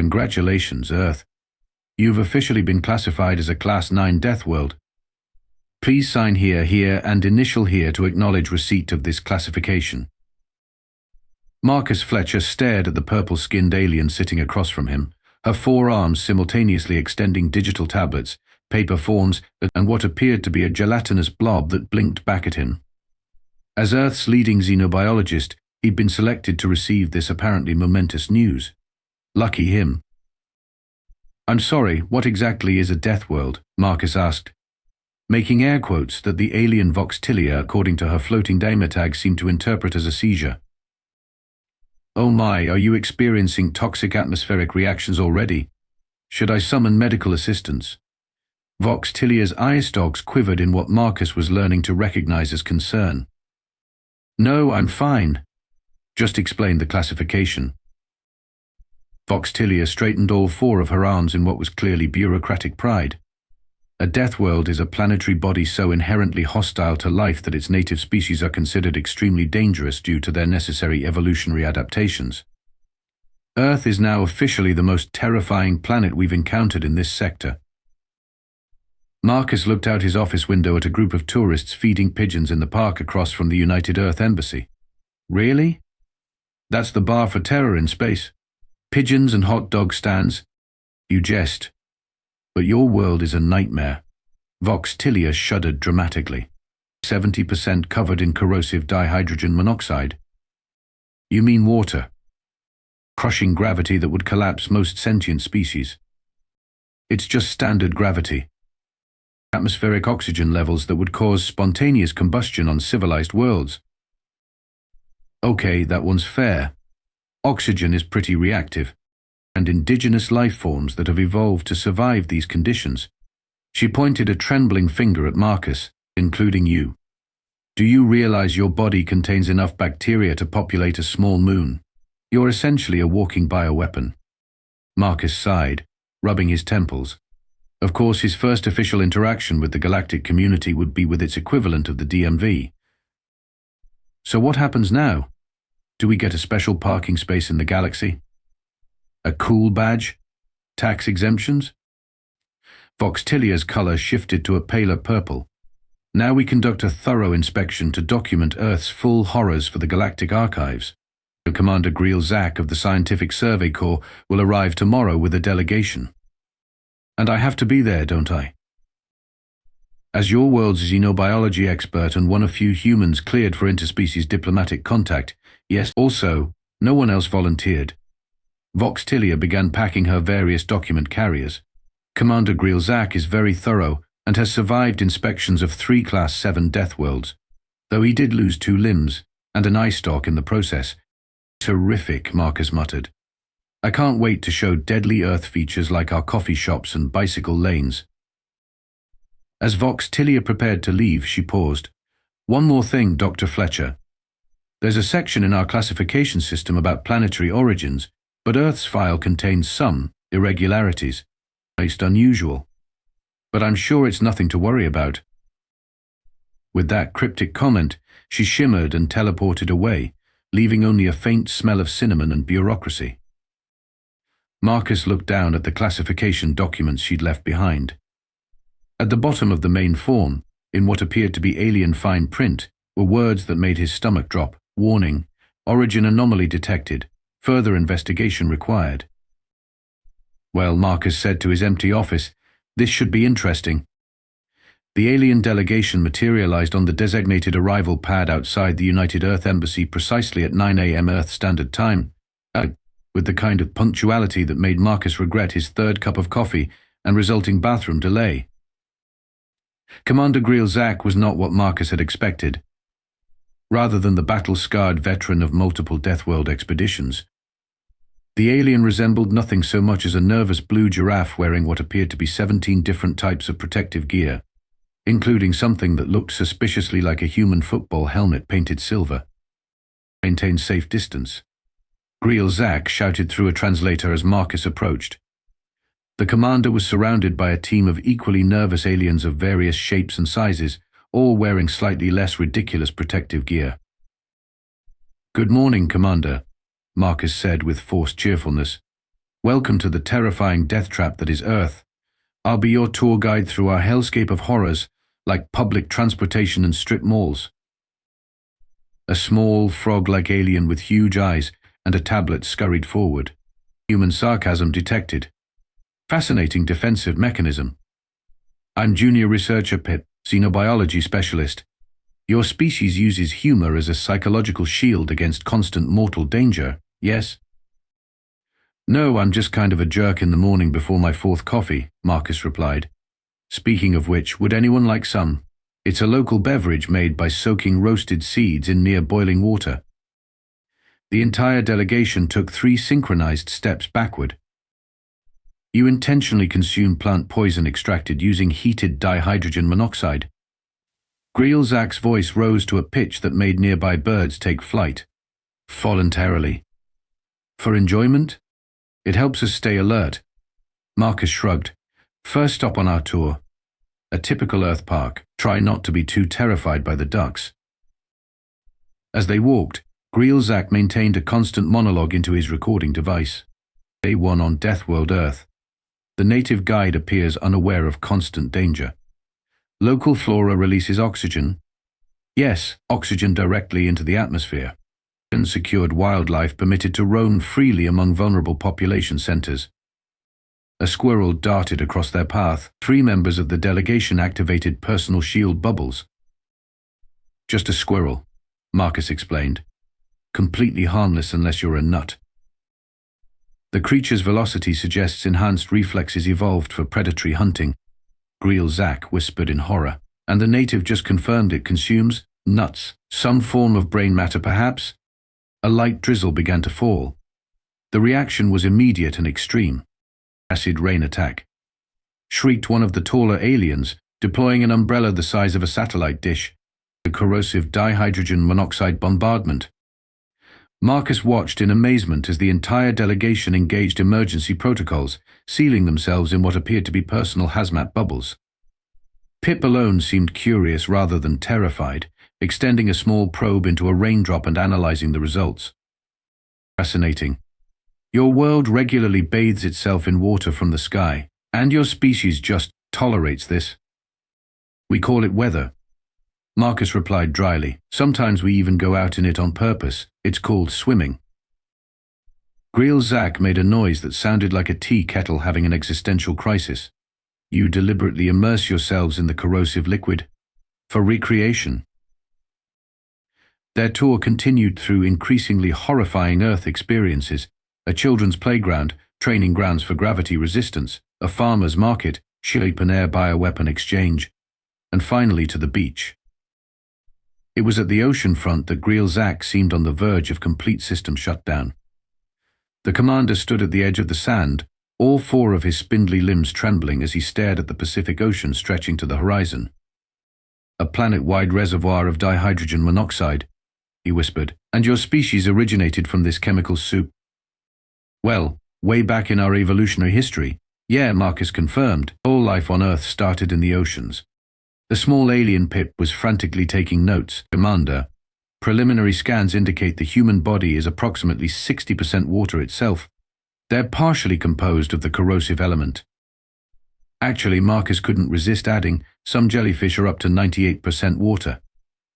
Congratulations, Earth. You've officially been classified as a Class 9 Deathworld. Please sign here, and initial here to acknowledge receipt of this classification. Marcus Fletcher stared at the purple-skinned alien sitting across from him, her forearms simultaneously extending digital tablets, paper forms, and what appeared to be a gelatinous blob that blinked back at him. As Earth's leading xenobiologist, he'd been selected to receive this apparently momentous news. Lucky him. "I'm sorry, what exactly is a Deathworld?" Marcus asked, making air quotes that the alien Voxtilia, according to her floating tag, seemed to interpret as a seizure. "Oh my, are you experiencing toxic atmospheric reactions already? Should I summon medical assistance?" Voxtilia's eye stalks quivered in what Marcus was learning to recognize as concern. "No, I'm fine. Just explain the classification." Voxtilia straightened all four of her arms in what was clearly bureaucratic pride. A Deathworld is a planetary body so inherently hostile to life that its native species are considered extremely dangerous due to their necessary evolutionary adaptations. Earth is now officially the most terrifying planet we've encountered in this sector. Marcus looked out his office window at a group of tourists feeding pigeons in the park across from the United Earth Embassy. "Really? That's the bar for terror in space. Pigeons and hot dog stands? You jest. But your world is a nightmare." Voxtilia shuddered dramatically. 70% covered in corrosive dihydrogen monoxide. "You mean water? Crushing gravity that would collapse most sentient species. It's just standard gravity. Atmospheric oxygen levels that would cause spontaneous combustion on civilized worlds." "Okay, that one's fair. Oxygen is pretty reactive, and indigenous life forms that have evolved to survive these conditions." She pointed a trembling finger at Marcus, "including you. Do you realize your body contains enough bacteria to populate a small moon? You're essentially a walking bioweapon." Marcus sighed, rubbing his temples. Of course, his first official interaction with the Galactic community would be with its equivalent of the DMV. "So what happens now? Do we get a special parking space in the galaxy? A cool badge? Tax exemptions?" Voxtilia's color shifted to a paler purple. "Now we conduct a thorough inspection to document Earth's full horrors for the Galactic archives. Commander Greel-Zak of the Scientific Survey Corps will arrive tomorrow with a delegation. And I have to be there, don't I? As your world's xenobiology expert and one of few humans cleared for interspecies diplomatic contact, yes, also, no one else volunteered." Voxtilia began packing her various document carriers. "Commander Greel-Zak is very thorough and has survived inspections of 3 Class 7 Deathworlds, though he did lose 2 limbs and an eye stalk in the process." "Terrific," Marcus muttered. "I can't wait to show deadly Earth features like our coffee shops and bicycle lanes." As Voxtilia prepared to leave, she paused. "One more thing, Dr. Fletcher. There's a section in our classification system about planetary origins, but Earth's file contains some irregularities. Most unusual. But I'm sure it's nothing to worry about." With that cryptic comment, she shimmered and teleported away, leaving only a faint smell of cinnamon and bureaucracy. Marcus looked down at the classification documents she'd left behind. At the bottom of the main form, in what appeared to be alien fine print, were words that made his stomach drop. "Warning. Origin anomaly detected. Further investigation required." "Well," Marcus said to his empty office, "this should be interesting." The alien delegation materialized on the designated arrival pad outside the United Earth Embassy precisely at 9 a.m. Earth Standard Time, with the kind of punctuality that made Marcus regret his 3rd cup of coffee and resulting bathroom delay. Commander Greel-Zak was not what Marcus had expected. Rather than the battle-scarred veteran of multiple Deathworld expeditions, the alien resembled nothing so much as a nervous blue giraffe wearing what appeared to be 17 different types of protective gear, including something that looked suspiciously like a human football helmet painted silver. "Maintain safe distance," Greel-Zak shouted through a translator as Marcus approached. The commander was surrounded by a team of equally nervous aliens of various shapes and sizes, all wearing slightly less ridiculous protective gear. "Good morning, Commander," Marcus said with forced cheerfulness. Welcome to the terrifying death trap that is Earth. I'll be your tour guide through our hellscape of horrors, like public transportation and strip malls. A small, frog-like alien with huge eyes and a tablet scurried forward. Human sarcasm detected. Fascinating defensive mechanism. I'm junior researcher Pip, xenobiology specialist. Your species uses humor as a psychological shield against constant mortal danger, yes? No, I'm just kind of a jerk in the morning before my fourth coffee, Marcus replied. Speaking of which, would anyone like some? It's a local beverage made by soaking roasted seeds in near boiling water. The entire delegation took 3 synchronized steps backward. You intentionally consume plant poison extracted using heated dihydrogen monoxide. Greelzak's voice rose to a pitch that made nearby birds take flight. Voluntarily. For enjoyment? It helps us stay alert. Marcus shrugged. First stop on our tour. A typical Earth park. Try not to be too terrified by the ducks. As they walked, Greelzak maintained a constant monologue into his recording device. Day 1 on Deathworld Earth. The native guide appears unaware of constant danger. Local flora releases oxygen. Yes, oxygen directly into the atmosphere. Unsecured wildlife permitted to roam freely among vulnerable population centers. A squirrel darted across their path. 3 members of the delegation activated personal shield bubbles. Just a squirrel, Marcus explained. Completely harmless unless you're a nut. The creature's velocity suggests enhanced reflexes evolved for predatory hunting, Greelzak whispered in horror, and the native just confirmed it consumes nuts, some form of brain matter perhaps. A light drizzle began to fall. The reaction was immediate and extreme. Acid rain attack. Shrieked one of the taller aliens, deploying an umbrella the size of a satellite dish. A corrosive dihydrogen monoxide bombardment. Marcus watched in amazement as the entire delegation engaged emergency protocols, sealing themselves in what appeared to be personal hazmat bubbles. Pip alone seemed curious rather than terrified, extending a small probe into a raindrop and analyzing the results. Fascinating. Your world regularly bathes itself in water from the sky, and your species just tolerates this. We call it weather. Marcus replied dryly. Sometimes we even go out in it on purpose. It's called swimming. Greelzak made a noise that sounded like a tea kettle having an existential crisis. You deliberately immerse yourselves in the corrosive liquid. For recreation. Their tour continued through increasingly horrifying Earth experiences. A children's playground, training grounds for gravity resistance, a farmer's market, open-air bioweapon exchange, and finally to the beach. It was at the ocean front that Greelzak seemed on the verge of complete system shutdown. The commander stood at the edge of the sand, all 4 of his spindly limbs trembling as he stared at the Pacific Ocean stretching to the horizon. A planet-wide reservoir of dihydrogen monoxide, he whispered, and your species originated from this chemical soup. Well, way back in our evolutionary history, yeah, Marcus confirmed, all life on Earth started in the oceans. The small alien Pip was frantically taking notes. Commander, preliminary scans indicate the human body is approximately 60% water itself. They're partially composed of the corrosive element. Actually, Marcus couldn't resist adding, some jellyfish are up to 98% water.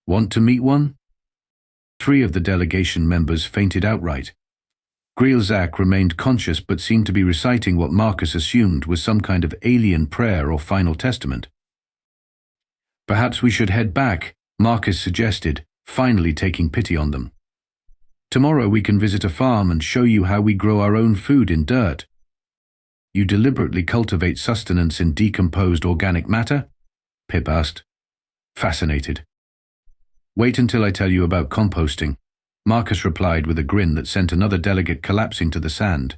Want to meet one? 3 of the delegation members fainted outright. Greelzak remained conscious but seemed to be reciting what Marcus assumed was some kind of alien prayer or final testament. Perhaps we should head back, Marcus suggested, finally taking pity on them. Tomorrow we can visit a farm and show you how we grow our own food in dirt. You deliberately cultivate sustenance in decomposed organic matter? Pip asked. Fascinated. Wait until I tell you about composting, Marcus replied with a grin that sent another delegate collapsing to the sand.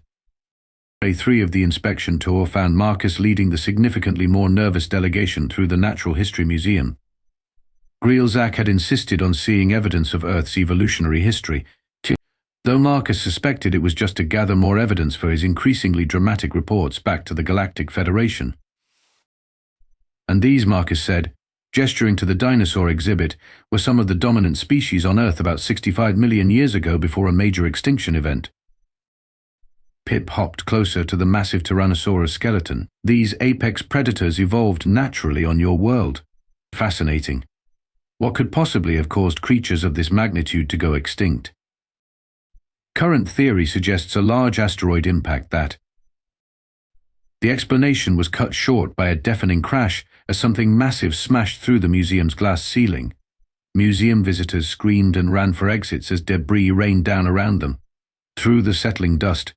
Day 3 of the inspection tour found Marcus leading the significantly more nervous delegation through the Natural History Museum. Greelzak had insisted on seeing evidence of Earth's evolutionary history, though Marcus suspected it was just to gather more evidence for his increasingly dramatic reports back to the Galactic Federation. And these, Marcus said, gesturing to the dinosaur exhibit, were some of the dominant species on Earth about 65 million years ago before a major extinction event. Pip hopped closer to the massive Tyrannosaurus skeleton. These apex predators evolved naturally on your world. Fascinating. What could possibly have caused creatures of this magnitude to go extinct? Current theory suggests a large asteroid impact that. The explanation was cut short by a deafening crash as something massive smashed through the museum's glass ceiling. Museum visitors screamed and ran for exits as debris rained down around them. Through the settling dust,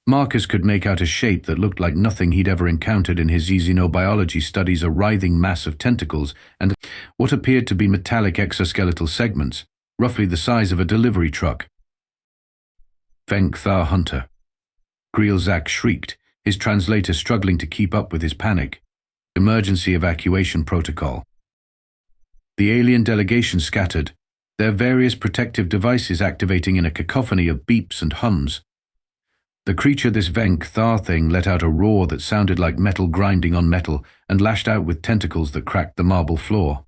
Marcus could make out a shape that looked like nothing he'd ever encountered in his xenobiology studies, a writhing mass of tentacles and what appeared to be metallic exoskeletal segments, roughly the size of a delivery truck. Venkthar Hunter. Grilzak shrieked, his translator struggling to keep up with his panic. Emergency evacuation protocol. The alien delegation scattered, their various protective devices activating in a cacophony of beeps and hums. The creature, this Venkthar thing, let out a roar that sounded like metal grinding on metal and lashed out with tentacles that cracked the marble floor.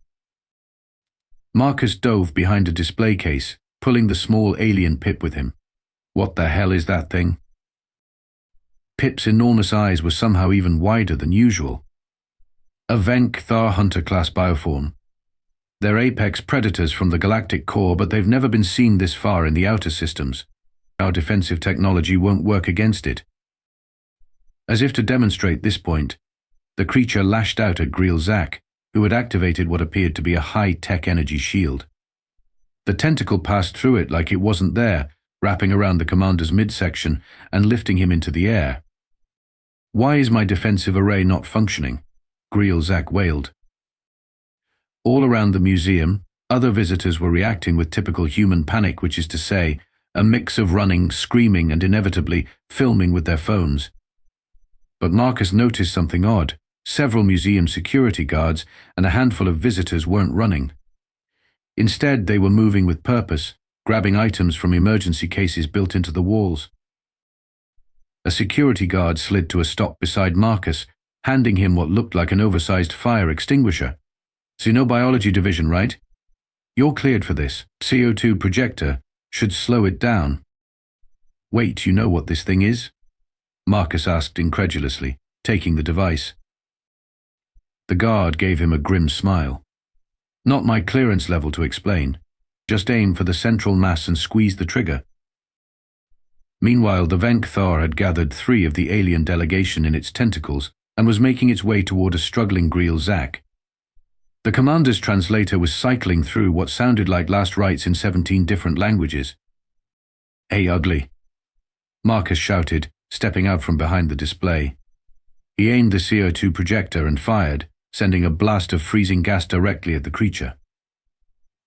Marcus dove behind a display case, pulling the small alien Pip with him. What the hell is that thing? Pip's enormous eyes were somehow even wider than usual. A Venkthar Hunter-class bioform. They're apex predators from the Galactic core, but they've never been seen this far in the outer systems. Our defensive technology won't work against it. As if to demonstrate this point, the creature lashed out at Grilzak, who had activated what appeared to be a high-tech energy shield. The tentacle passed through it like it wasn't there, wrapping around the commander's midsection and lifting him into the air. "Why is my defensive array not functioning?" Grilzak wailed. All around the museum, other visitors were reacting with typical human panic, which is to say, a mix of running, screaming, and inevitably filming with their phones. But Marcus noticed something odd. Several museum security guards and a handful of visitors weren't running. Instead, they were moving with purpose, grabbing items from emergency cases built into the walls. A security guard slid to a stop beside Marcus, handing him what looked like an oversized fire extinguisher. "Xenobiology division, right? You're cleared for this. CO2 projector should slow it down." "Wait, you know what this thing is?" Marcus asked incredulously, taking the device. The guard gave him a grim smile. "Not my clearance level to explain. Just aim for the central mass and squeeze the trigger." Meanwhile, the Venkthar had gathered 3 of the alien delegation in its tentacles and was making its way toward a struggling Grilzak. The commander's translator was cycling through what sounded like last rites in 17 different languages. "Hey, ugly!" Marcus shouted, stepping out from behind the display. He aimed the CO2 projector and fired, sending a blast of freezing gas directly at the creature.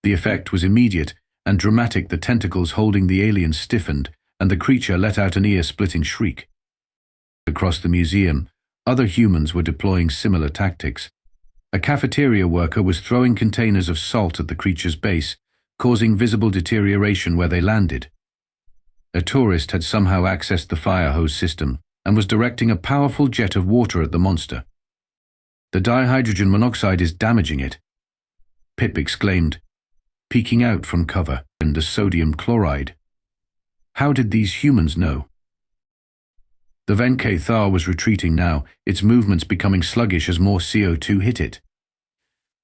The effect was immediate and dramatic. The tentacles holding the alien stiffened, and the creature let out an ear-splitting shriek. Across the museum, other humans were deploying similar tactics. A cafeteria worker was throwing containers of salt at the creature's base, causing visible deterioration where they landed. A tourist had somehow accessed the fire hose system and was directing a powerful jet of water at the monster. "The dihydrogen monoxide is damaging it," Pip exclaimed, peeking out from cover, "and the sodium chloride. How did these humans know?" The Venkthar was retreating now, its movements becoming sluggish as more CO2 hit it.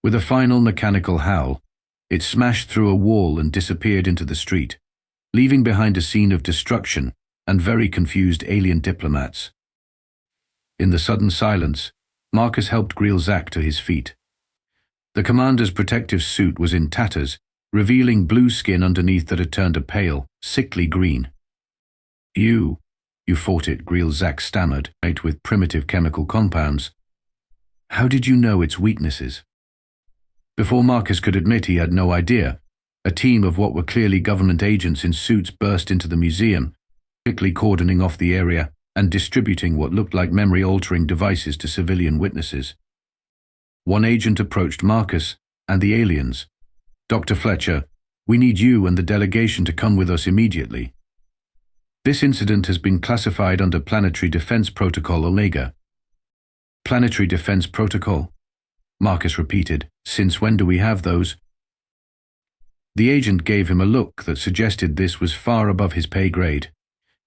With a final mechanical howl, it smashed through a wall and disappeared into the street, leaving behind a scene of destruction and very confused alien diplomats. In the sudden silence, Marcus helped Grilzak to his feet. The commander's protective suit was in tatters, revealing blue skin underneath that had turned a pale, sickly green. You fought it," Grilzak stammered, made with primitive chemical compounds. "How did you know its weaknesses?" Before Marcus could admit he had no idea, a team of what were clearly government agents in suits burst into the museum, quickly cordoning off the area and distributing what looked like memory-altering devices to civilian witnesses. One agent approached Marcus and the aliens. "Dr. Fletcher, we need you and the delegation to come with us immediately. This incident has been classified under Planetary Defense Protocol Omega." "Planetary Defense Protocol?" Marcus repeated. "Since when do we have those?" The agent gave him a look that suggested this was far above his pay grade.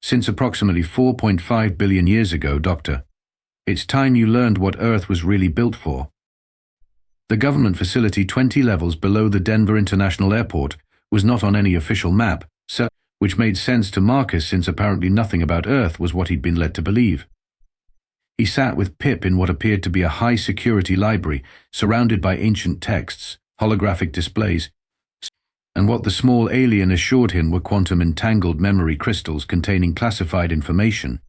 Since approximately 4.5 billion years ago, Doctor. It's time you learned what Earth was really built for. The government facility 20 levels below the Denver International Airport was not on any official map, which made sense to Marcus since apparently nothing about Earth was what he'd been led to believe. He sat with Pip in what appeared to be a high-security library, surrounded by ancient texts, holographic displays, and what the small alien assured him were quantum-entangled memory crystals containing classified information.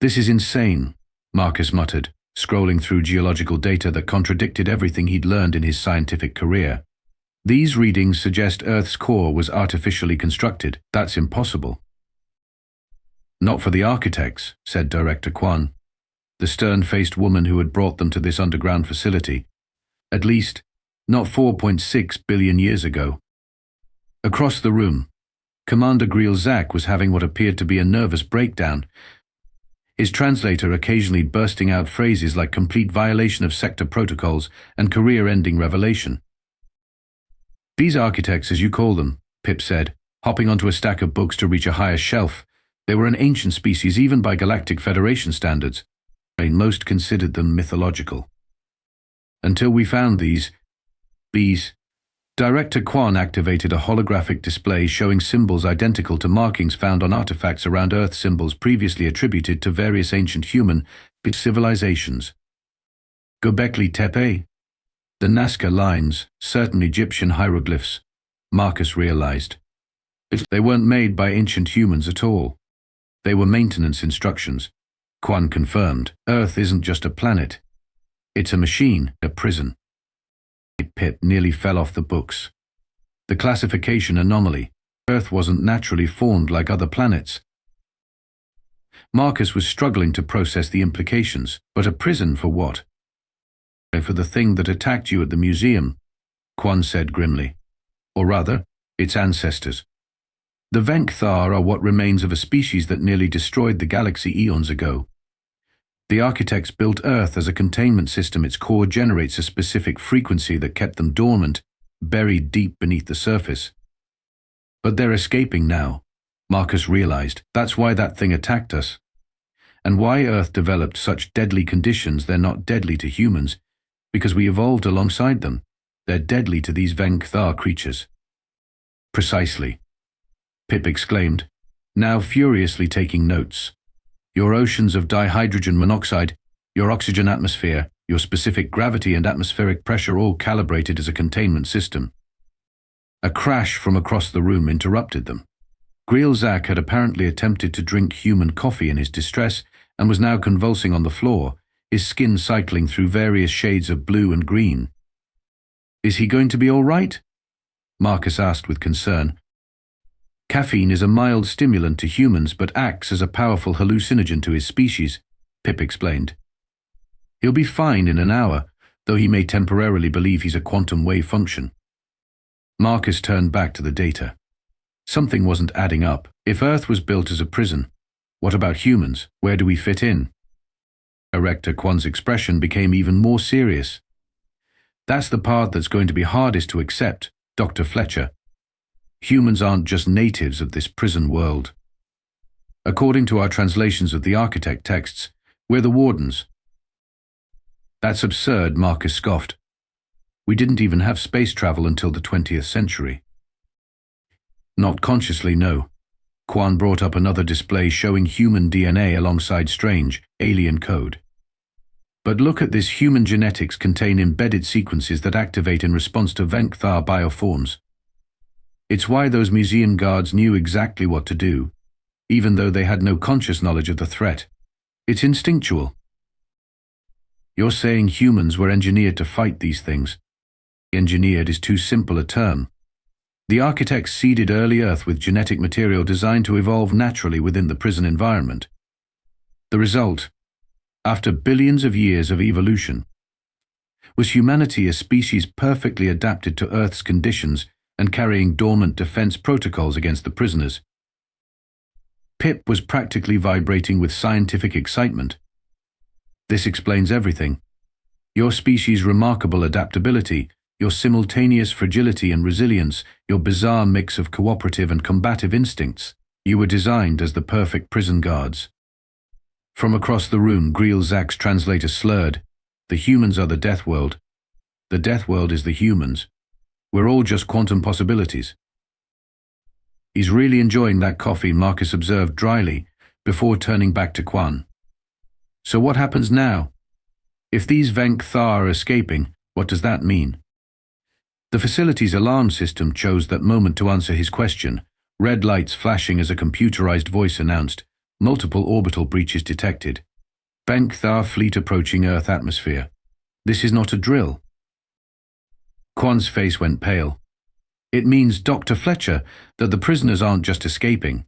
"This is insane," Marcus muttered, scrolling through geological data that contradicted everything he'd learned in his scientific career. "These readings suggest Earth's core was artificially constructed. That's impossible." "Not for the architects," said Director Quan, the stern-faced woman who had brought them to this underground facility. "At least, not 4.6 billion years ago." Across the room, Commander Greelzak was having what appeared to be a nervous breakdown, his translator occasionally bursting out phrases like complete violation of sector protocols and career-ending revelation. "These architects, as you call them," Pip said, hopping onto a stack of books to reach a higher shelf, "they were an ancient species even by Galactic Federation standards. Most considered them mythological. Until we found these bees." Director Quan activated a holographic display showing symbols identical to markings found on artifacts around Earth, symbols previously attributed to various ancient human civilizations. Göbekli Tepe, the Nazca lines, certain Egyptian hieroglyphs, Marcus realized. They weren't made by ancient humans at all. They were maintenance instructions. Quan confirmed, "Earth isn't just a planet. It's a machine, a prison." Pip nearly fell off the books. The classification anomaly. Earth wasn't naturally formed like other planets. Marcus was struggling to process the implications. But a prison for what? "For the thing that attacked you at the museum," Quan said grimly. "Or rather, its ancestors. The Venkthar are what remains of a species that nearly destroyed the galaxy eons ago. The architects built Earth as a containment system. Its core generates a specific frequency that kept them dormant, buried deep beneath the surface. But they're escaping now," Marcus realized. "That's why that thing attacked us. And why Earth developed such deadly conditions. They're not deadly to humans, because we evolved alongside them. They're deadly to these Venkthar creatures." "Precisely," Pip exclaimed, now furiously taking notes. "Your oceans of dihydrogen monoxide, your oxygen atmosphere, your specific gravity and atmospheric pressure all calibrated as a containment system." A crash from across the room interrupted them. Greelzak had apparently attempted to drink human coffee in his distress and was now convulsing on the floor, his skin cycling through various shades of blue and green. "Is he going to be all right?" Marcus asked with concern. "Caffeine is a mild stimulant to humans but acts as a powerful hallucinogen to his species," Pip explained. "He'll be fine in an hour, though he may temporarily believe he's a quantum wave function." Marcus turned back to the data. Something wasn't adding up. If Earth was built as a prison, what about humans? Where do we fit in? Director Quan's expression became even more serious. "That's the part that's going to be hardest to accept, Dr. Fletcher. Humans aren't just natives of this prison world. According to our translations of the architect texts, we're the wardens." "That's absurd," Marcus scoffed. "We didn't even have space travel until the 20th century. "Not consciously, no." Quan brought up another display showing human DNA alongside strange, alien code. "But look at this. Human genetics contain embedded sequences that activate in response to Venkthar bioforms. It's why those museum guards knew exactly what to do, even though they had no conscious knowledge of the threat. It's instinctual." "You're saying humans were engineered to fight these things?" "Engineered is too simple a term. The architects seeded early Earth with genetic material designed to evolve naturally within the prison environment. The result, after billions of years of evolution, was humanity, a species perfectly adapted to Earth's conditions and carrying dormant defense protocols against the prisoners." Pip was practically vibrating with scientific excitement. "This explains everything. Your species' remarkable adaptability, your simultaneous fragility and resilience, your bizarre mix of cooperative and combative instincts. You were designed as the perfect prison guards. From across the room, Zach's translator slurred. The humans are the Deathworld. The Deathworld is the humans. We're all just quantum possibilities. He's really enjoying that coffee, Marcus observed dryly, before turning back to Quan. So what happens now? If these Venk-Thar are escaping, what does that mean? The facility's alarm system chose that moment to answer his question, red lights flashing as a computerized voice announced, multiple orbital breaches detected. Venk-Thar fleet approaching Earth atmosphere. This is not a drill. Quan's face went pale. It means, Dr. Fletcher, that the prisoners aren't just escaping.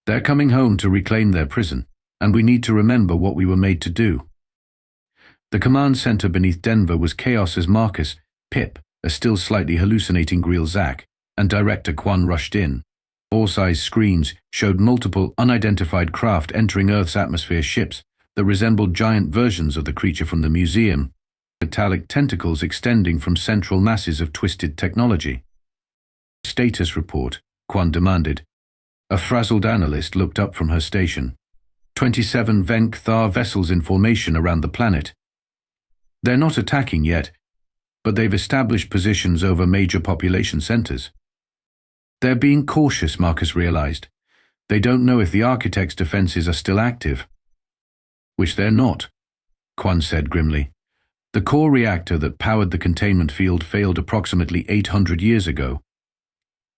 They're coming home to reclaim their prison, and we need to remember what we were made to do. The command center beneath Denver was chaos as Marcus, Pip, a still slightly hallucinating Zach, and Director Quan rushed in. All-size screens showed multiple unidentified craft entering Earth's atmosphere, ships that resembled giant versions of the creature from the museum, metallic tentacles extending from central masses of twisted technology. Status report, Quan demanded. A frazzled analyst looked up from her station. 27 Venk-Thar vessels in formation around the planet. They're not attacking yet, but they've established positions over major population centers. They're being cautious, Marcus realized. They don't know if the Architect's defenses are still active. Which they're not, Quan said grimly. The core reactor that powered the containment field failed approximately 800 years ago.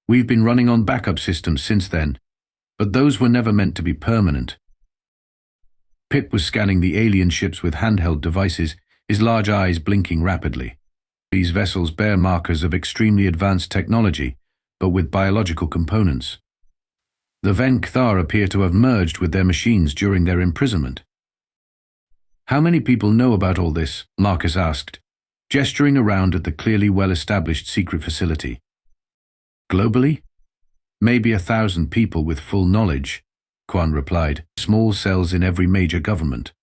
We've been running on backup systems since then, but those were never meant to be permanent. Pip was scanning the alien ships with handheld devices, his large eyes blinking rapidly. These vessels bear markers of extremely advanced technology, but with biological components. The Venk-Thar appear to have merged with their machines during their imprisonment. How many people know about all this? Marcus asked, gesturing around at the clearly well-established secret facility. Globally? Maybe 1,000 people with full knowledge, Quan replied. Small cells in every major government.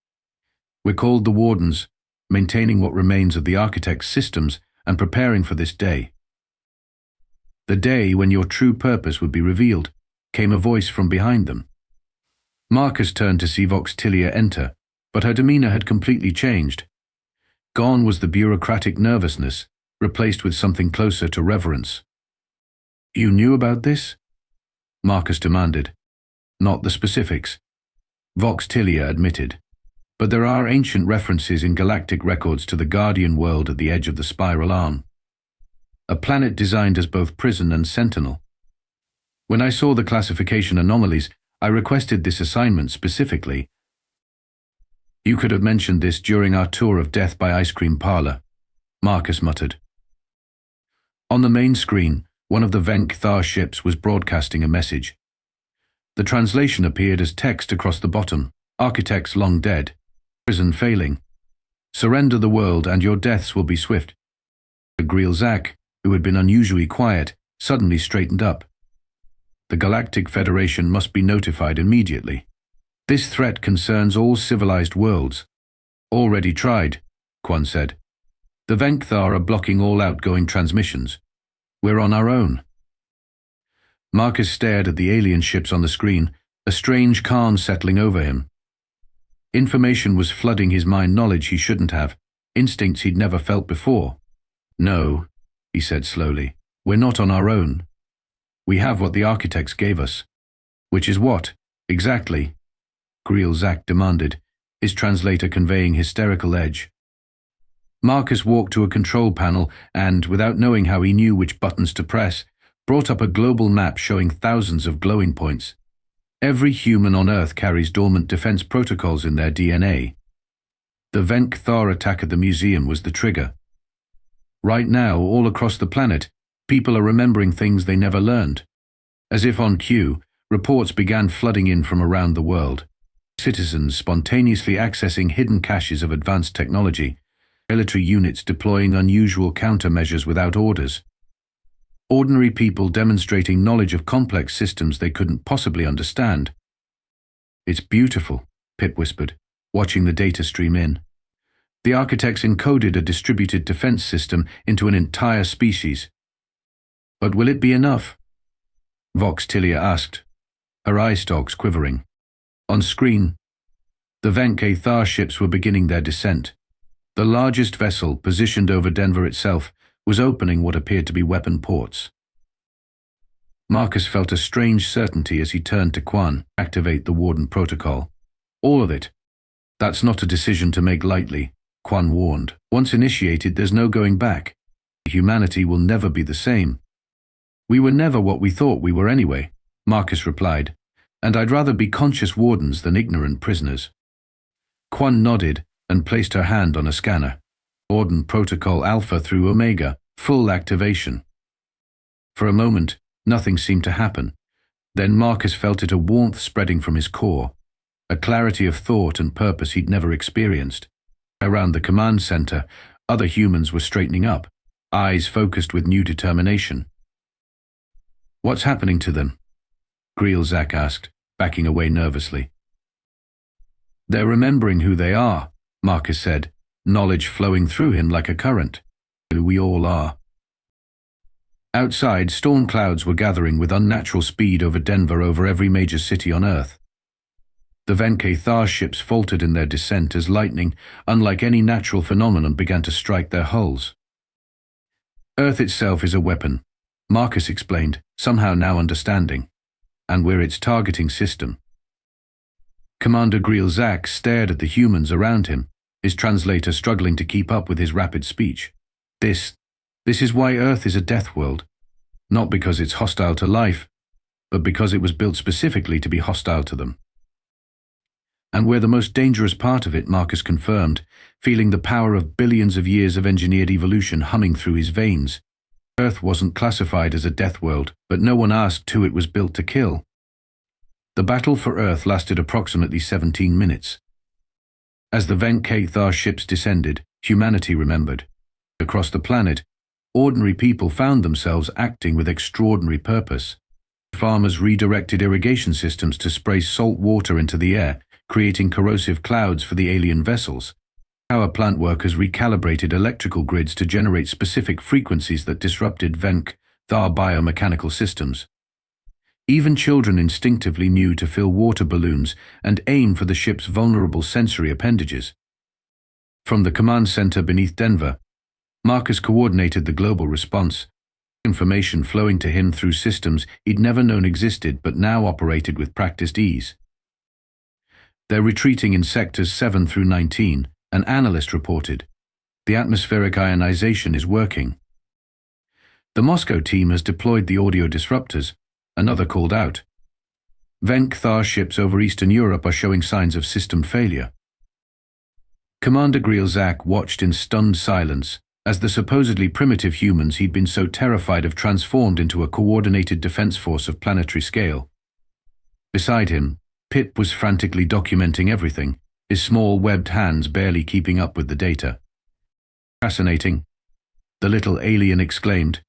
We're called the wardens, maintaining what remains of the Architect's systems and preparing for this day. The day when your true purpose would be revealed, came a voice from behind them. Marcus turned to see Vox-Tilia enter, but her demeanor had completely changed. Gone was the bureaucratic nervousness, replaced with something closer to reverence. You knew about this? Marcus demanded. Not the specifics, Vox-Tilia admitted. But there are ancient references in galactic records to the Guardian world at the edge of the spiral arm. A planet designed as both prison and sentinel. When I saw the classification anomalies, I requested this assignment specifically. You could have mentioned this during our tour of Death by Ice Cream Parlor, Marcus muttered. On the main screen, one of the Venk-Thar ships was broadcasting a message. The translation appeared as text across the bottom. Architects long dead. Prison failing. Surrender the world and your deaths will be swift. Zach, who had been unusually quiet, suddenly straightened up. The Galactic Federation must be notified immediately. This threat concerns all civilized worlds. Already tried, Quan said. The Venk-Thar are blocking all outgoing transmissions. We're on our own. Marcus stared at the alien ships on the screen, a strange calm settling over him. Information was flooding his mind, knowledge he shouldn't have, instincts he'd never felt before. No, he said slowly, we're not on our own. We have what the Architects gave us. Which is what, exactly? Zach demanded, his translator conveying hysterical edge. Marcus walked to a control panel and, without knowing how he knew which buttons to press, brought up a global map showing thousands of glowing points. Every human on Earth carries dormant defense protocols in their DNA. The Venk-Thar attack at the museum was the trigger. Right now, all across the planet, people are remembering things they never learned. As if on cue, reports began flooding in from around the world. Citizens spontaneously accessing hidden caches of advanced technology, military units deploying unusual countermeasures without orders. Ordinary people demonstrating knowledge of complex systems they couldn't possibly understand. It's beautiful, Pip whispered, watching the data stream in. The Architects encoded a distributed defense system into an entire species. But will it be enough? Vox-Tilia asked. her eye stalks quivering. On screen, the Venk-Thar ships were beginning their descent. The largest vessel, positioned over Denver itself, was opening what appeared to be weapon ports. Marcus felt a strange certainty as he turned to Quan. Activate the Warden protocol. All of it. That's not a decision to make lightly, Quan warned. Once initiated, there's no going back. Humanity will never be the same. We were never what we thought we were anyway, Marcus replied, and I'd rather be conscious wardens than ignorant prisoners. Quan nodded and placed her hand on a scanner. Warden Protocol Alpha through Omega, full activation. For a moment, nothing seemed to happen. Then Marcus felt it, a warmth spreading from his core, a clarity of thought and purpose he'd never experienced. Around the command center, other humans were straightening up, eyes focused with new determination. What's happening to them? Greelzak asked, backing away nervously. They're remembering who they are, Marcus said, knowledge flowing through him like a current. We all are. Outside, storm clouds were gathering with unnatural speed over Denver, over every major city on Earth. The Venk-Thar ships faltered in their descent as lightning, unlike any natural phenomenon, began to strike their hulls. Earth itself is a weapon, Marcus explained, somehow now understanding, and we're its targeting system. Commander Greelzak stared at the humans around him, his translator struggling to keep up with his rapid speech. This is why Earth is a death world, not because it's hostile to life, but because it was built specifically to be hostile to them. And we're the most dangerous part of it, Marcus confirmed, feeling the power of billions of years of engineered evolution humming through his veins. Earth wasn't classified as a death world, but no one asked who it was built to kill. The battle for Earth lasted approximately 17 minutes. As the Venk-Thar ships descended, humanity remembered. Across the planet, ordinary people found themselves acting with extraordinary purpose. Farmers redirected irrigation systems to spray salt water into the air, creating corrosive clouds for the alien vessels. Power plant workers recalibrated electrical grids to generate specific frequencies that disrupted Venk-Thar biomechanical systems. Even children instinctively knew to fill water balloons and aim for the ship's vulnerable sensory appendages. From the command center beneath Denver, Marcus coordinated the global response, information flowing to him through systems he'd never known existed but now operated with practiced ease. They're retreating in sectors 7 through 19, an analyst reported. The atmospheric ionization is working. The Moscow team has deployed the audio disruptors, another called out. Venk-Thar ships over Eastern Europe are showing signs of system failure. Commander Greelzak watched in stunned silence as the supposedly primitive humans he'd been so terrified of transformed into a coordinated defense force of planetary scale. Beside him, Pip was frantically documenting everything, his small webbed hands barely keeping up with the data. Fascinating, the little alien exclaimed.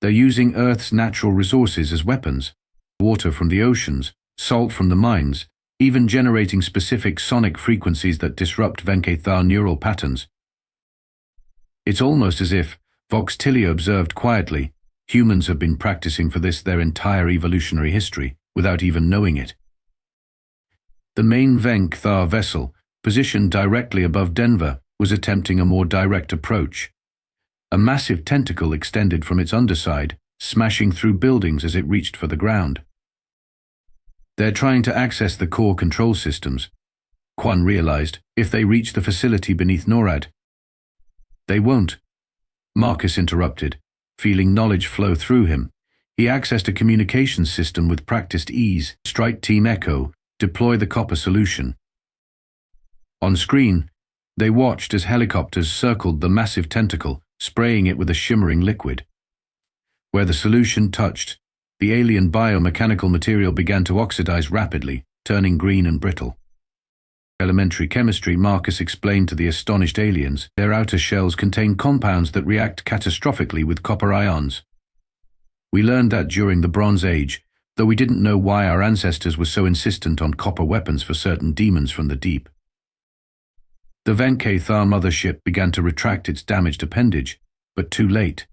They're using Earth's natural resources as weapons. Water from the oceans, salt from the mines, even generating specific sonic frequencies that disrupt Venk-Thar neural patterns. It's almost as if, Vox Tilly observed quietly, humans have been practicing for this their entire evolutionary history, without even knowing it. The main Venk-Thar vessel, positioned directly above Denver, was attempting a more direct approach. A massive tentacle extended from its underside, smashing through buildings as it reached for the ground. They're trying to access the core control systems, Quan realized, if they reach the facility beneath NORAD. They won't, Marcus interrupted, feeling knowledge flow through him. He accessed a communications system with practiced ease. Strike Team Echo, deploy the copper solution. On screen, they watched as helicopters circled the massive tentacle, spraying it with a shimmering liquid. Where the solution touched, the alien biomechanical material began to oxidize rapidly, turning green and brittle. Elementary chemistry, Marcus explained to the astonished aliens. Their outer shells contain compounds that react catastrophically with copper ions. We learned that during the Bronze Age, though we didn't know why our ancestors were so insistent on copper weapons for certain demons from the deep. The Venk-Thar mothership began to retract its damaged appendage, but too late.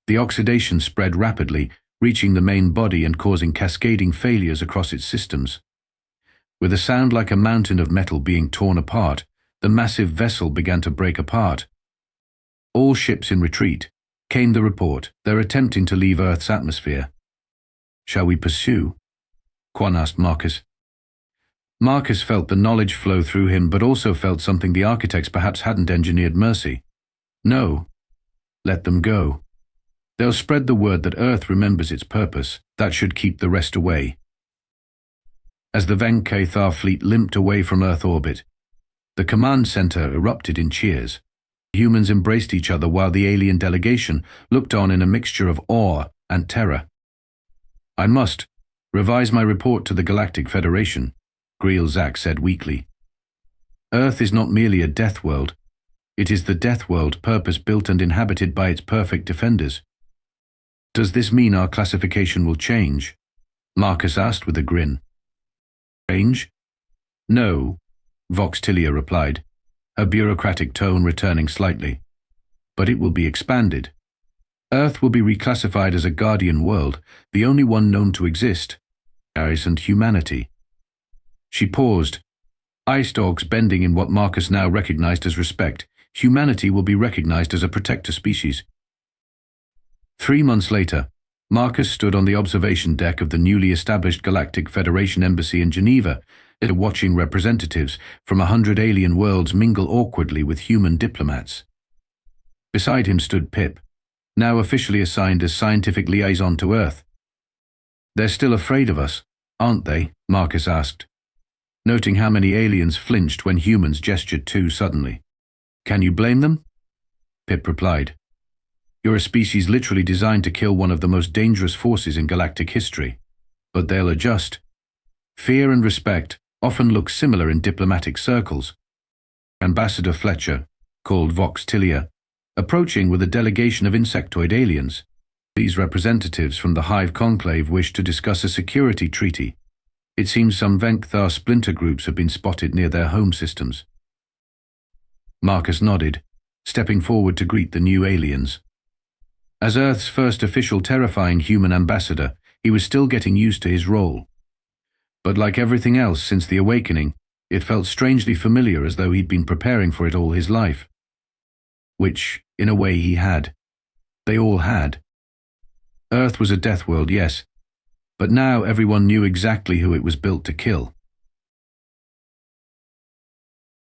The oxidation spread rapidly, reaching the main body and causing cascading failures across its systems. With a sound like a mountain of metal being torn apart, the massive vessel began to break apart. All ships in retreat, came the report. They're attempting to leave Earth's atmosphere. Shall we pursue? Quan asked Marcus. Marcus felt the knowledge flow through him, but also felt something the architects perhaps hadn't engineered: mercy. No. Let them go. They'll spread the word that Earth remembers its purpose. That should keep the rest away. As the Venkathar fleet limped away from Earth orbit, the command center erupted in cheers. Humans embraced each other while the alien delegation looked on in a mixture of awe and terror. I must revise my report to the Galactic Federation, Greelzak said weakly. Earth is not merely a death world. It is the death world purpose-built and inhabited by its perfect defenders. Does this mean our classification will change? Marcus asked with a grin. Change? No, Vox Tilia replied, her bureaucratic tone returning slightly. But it will be expanded. Earth will be reclassified as a guardian world, the only one known to exist, and humanity. She paused, eye stalks bending in what Marcus now recognized as respect. Humanity will be recognized as a protector species. 3 months later, Marcus stood on the observation deck of the newly established Galactic Federation Embassy in Geneva, watching representatives from 100 alien worlds mingle awkwardly with human diplomats. Beside him stood Pip, now officially assigned as scientific liaison to Earth. They're still afraid of us, aren't they? Marcus asked, noting how many aliens flinched when humans gestured too suddenly. Can you blame them? Pip replied. You're a species literally designed to kill one of the most dangerous forces in galactic history. But they'll adjust. Fear and respect often look similar in diplomatic circles. Ambassador Fletcher, called Vox Tilia, approaching with a delegation of insectoid aliens. These representatives from the Hive Conclave wish to discuss a security treaty. It seems some Venkathar splinter groups have been spotted near their home systems. Marcus nodded, stepping forward to greet the new aliens. As Earth's first official terrifying human ambassador, he was still getting used to his role. But like everything else since the awakening, it felt strangely familiar, as though he'd been preparing for it all his life. Which, in a way, he had. They all had. Earth was a death world, yes, but now everyone knew exactly who it was built to kill.